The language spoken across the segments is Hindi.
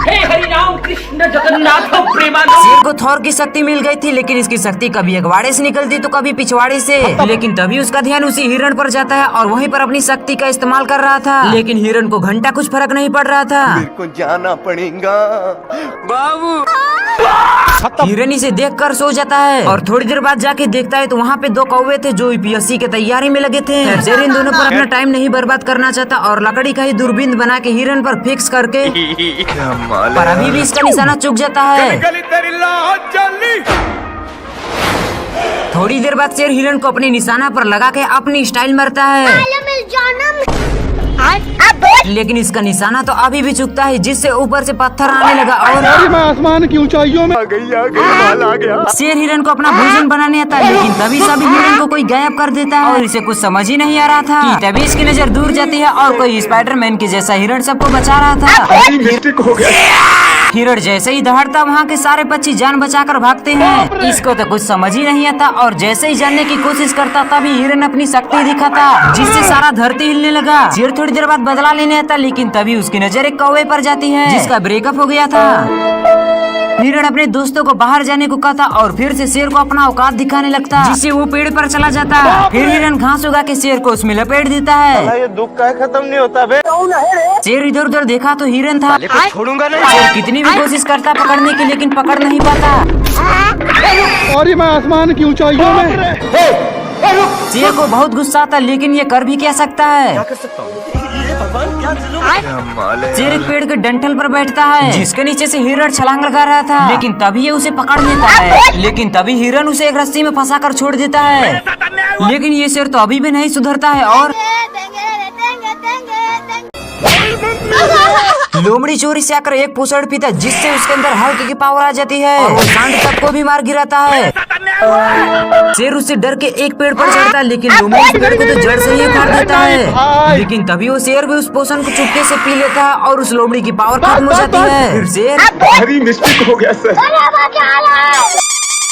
हे हरिनाम कृष्ण जगन्नाथ प्रेमानंद। शेर को थॉर की शक्ति मिल गई थी, लेकिन इसकी शक्ति कभी अगवाड़े से निकलती तो कभी पिछवाड़े से। लेकिन तभी उसका ध्यान उसी हिरण पर जाता है और वहीं पर अपनी शक्ति का इस्तेमाल कर रहा था। लेकिन हिरण को घंटा कुछ फर्क नहीं पड़ रहा था। मेरे को जाना पड़ेगा बाबू। हिरण इसे देखकर सो जाता है और थोड़ी देर बाद जाके देखता है तो वहाँ पे दो कौवे थे जो यूपीएससी के तैयारी में लगे थे। शेर इन दोनों पर अपना टाइम नहीं बर्बाद करना चाहता और लकड़ी का ही दूरबीन बना के हिरण पर फिक्स करके, पर अभी भी इसका निशाना चूक जाता है। थोड़ी देर बाद शेर हिरण को अपने निशाना पर लगा के अपनी स्टाइल मारता है, लेकिन इसका निशाना तो अभी भी चुकता है, जिससे ऊपर से पत्थर आने लगा और मैं आसमान की ऊंचाइयों में आ गया। शेर हिरण को अपना भोजन बनाने आता है, लेकिन तभी सभी हिरण को कोई गायब कर देता है और इसे कुछ समझ ही नहीं आ रहा था कि तभी इसकी नजर दूर जाती है और कोई स्पाइडरमैन के जैसा हिरण सबको बचा रहा था। मिस्टेक हो गया। हिरण जैसे ही दहाड़ता वहाँ के सारे पक्षी जान बचाकर भागते हैं। इसको तो कुछ समझ ही नहीं आता और जैसे ही जानने की कोशिश करता तभी हिरण अपनी शक्ति दिखाता, जिससे सारा धरती हिलने लगा। शेर थोड़ी देर बाद बदला लेने आता, लेकिन तभी उसकी नजर एक कौवे पर जाती है जिसका ब्रेकअप हो गया था। हिरण अपने दोस्तों को बाहर जाने को कहता और फिर से शेर को अपना औकात दिखाने लगता, जिससे वो पेड़ पर चला जाता। फिर हिरण घास उगा के शेर को उसमें लपेट देता है। ये दुख का खत्म नहीं होता बे। शेर इधर उधर देखा तो हिरण था। छोड़ूंगा नहीं। शेर कितनी भी कोशिश करता पकड़ने की, लेकिन पकड़ नहीं पाता। और मैं आसमान की ऊंचाइयों में। शेर को बहुत गुस्सा आता, लेकिन ये कर भी क्या सकता है। शेर एक पेड़ के डंठल पर बैठता है, जिसके नीचे से हिरण छलांग लगा रहा था, लेकिन तभी ये उसे पकड़ लेता है। लेकिन तभी हिरण उसे एक रस्सी में फंसा कर छोड़ देता है। लेकिन ये शेर तो अभी भी नहीं सुधरता है और लोमड़ी चोरी से आकर एक पूछड़ पीता, जिससे उसके अंदर हल्क की पावर आ जाती है और वो सांड तक को भी मार गिराता है। शेर उससे डर के एक पेड़ पर चढ़ता है, लेकिन लोमड़ी उस पेड़ को तो जड़ से ही उखाड़ देता है। लेकिन तभी वो शेर भी उस पोषण को चुपके से पी लेता है और उस लोमड़ी की पावर खत्म हो जाती है। फिर शेर भारी मिस्टेक हो गया सर।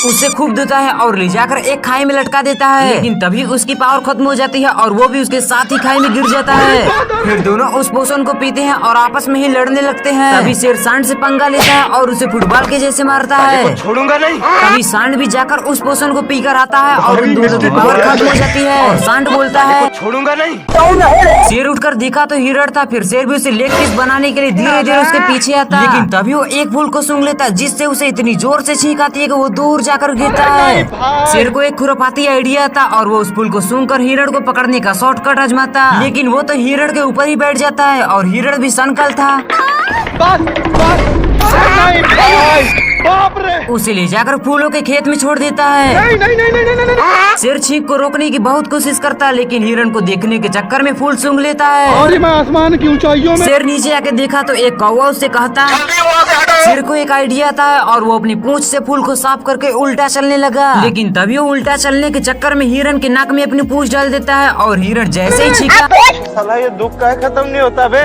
उसे खूब देता है और ले जाकर एक खाई में लटका देता है, लेकिन तभी उसकी पावर खत्म हो जाती है और वो भी उसके साथ ही खाई में गिर जाता है। फिर दोनों उस पोषण को पीते हैं और आपस में ही लड़ने लगते हैं। तभी शेर सांड से पंगा लेता है और उसे फुटबॉल के जैसे मारता है। छोड़ूंगा नहीं। तभी सांड भी जाकर उस पोषण को पीकर आता है और उन दोनों की पावर खत्म हो जाती है और सांड बोलता है छोड़ूंगा नहीं। शेर उठकर देखा तो हिरण था। फिर शेर भी उसे लेग पीस बनाने के लिए धीरे धीरे उसके पीछे आता, लेकिन तभी वो एक फूल को सूंघ लेता, जिससे उसे इतनी जोर से छींक आती है कि वो दूर जाकर गिरता है। शेर को एक खुरापाती आइडिया था और वो उस फूल को सूंघकर हिरण को पकड़ने का शॉर्टकट आजमाता, लेकिन वो तो हिरण के ऊपर ही बैठ जाता है और हिरण भी सनकल था। उसे ले जाकर फूलों के खेत में छोड़ देता है। शेर छींक को रोकने की बहुत कोशिश करता है, लेकिन हिरण को देखने के चक्कर में फूल सूंघ लेता है। और मैं आसमान की ऊंचाइयों में। शेर नीचे आके देखा तो एक कौवा उससे कहता। शेर को एक आइडिया था और वो अपनी पूंछ से फूल को साफ करके उल्टा चलने लगा, लेकिन तभी वो उल्टा चलने के चक्कर में हिरण के नाक में अपनी पूंछ डाल देता है और हिरण जैसे ही छींका, साला ये दुख का खत्म नहीं होता बे।